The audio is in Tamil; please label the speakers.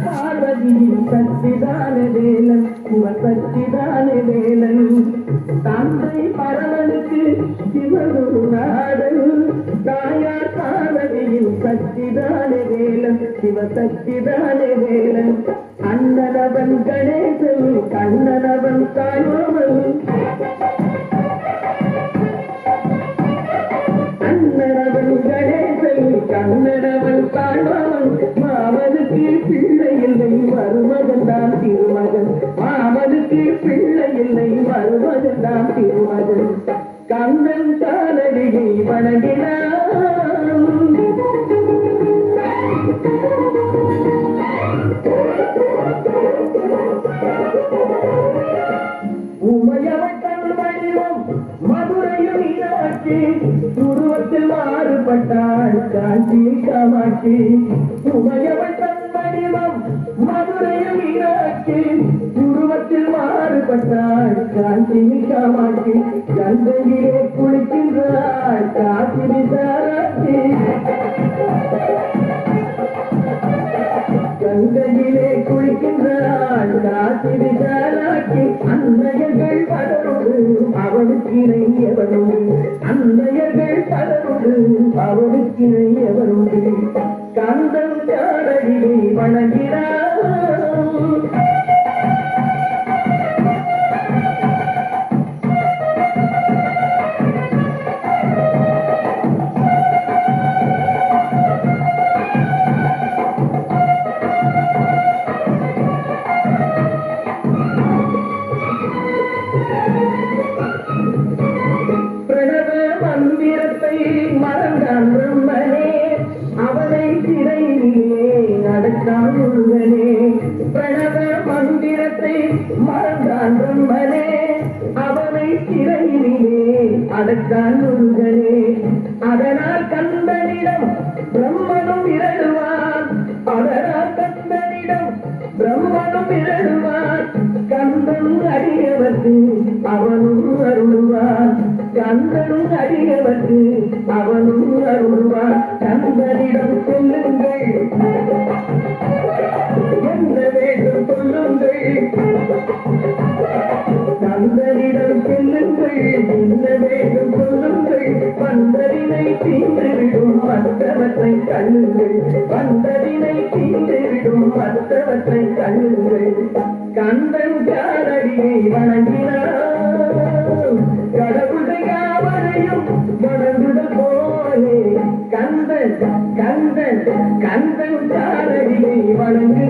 Speaker 1: பார்வதியின் சச்சிதான வேலன் சிவ சச்சிதான வேலன் தந்தை பரவனுக்கு சிவகுரு நாதன் தாயார் பார்வதியின் சச்சிதான வேலன் சிவ சச்சிதான வேலன் அண்ணனவன் கணேசன் கண்ணனவன் தாயோவன் அண்ணனவன் கணேசன் கண்ணனவன் தாயோவன் மாமனுக்கு பிள்ளை இல்லை மருமகன் தான் திருமகன் மாமனுக்கு பிள்ளை இல்லை மருமகன் தான் திருமகன் கண்ணன் காலடியை வணங்கினான் உமையவன் வடிவம் மதுரையும் மீனாட்சி துருவத்தில் மாறுபட்டாள் காஞ்சி காமாட்சி உமையவன் வடிவம் மதுரையும் மீனாட்சி துருவத்தில் மாறுபட்டாள் காஞ்சி காமாட்சி கங்கையிலே குளிக்கின்றாள் காசி விசாராட்சி கங்கையிலே குளிக்கின்றாள் காசி விசாலாட்சி அன்னையர்கள் பலரோடு அவனுக்கிணை எவனோடு அன்னையர்கள் பலரோடு அவனுக்கிணை எவனோடு கந்தன் காலடியை வணங்கினார் மறந்தான் பிரம்மனே அவனை சிறையிலே நடத்தான் முருகனே பிரணவ மந்திரத்தை மறந்தான் பிரம்மனே அவனை சிறையிலே அடத்தான் முருகனே அதனால் கந்தனிடம் பிரம்மனும் இரடுவான் அதனால் கந்தனிடம் பிரம்மனும் இரடுவான் கந்தன் அடியவர்க்கு அவனும் அருள்வான் கந்தனும் அடியவர்க்கு அவனும் அருள்வான் கந்தனிடம் சொல்லுங்கள் என்ன வேண்டும் சொல்லுங்கள் கந்தனிடம் சொல்லுங்கள் என்ன வேண்டும் சொல்லுங்கள் வந்ததினை தீர்ந்துவிடும் மற்றவற்றை கண்ணுங்கள் வந்ததினை தீர்ந்துவிடும் மற்றவற்றை கண்ணுங்கள் கந்தன் காலடியை வணங்கினார் கடவுளை யாவரையும் வணங்குதல் போலே கந்தன் கந்தன் கந்தன் காலடியை வணங்கு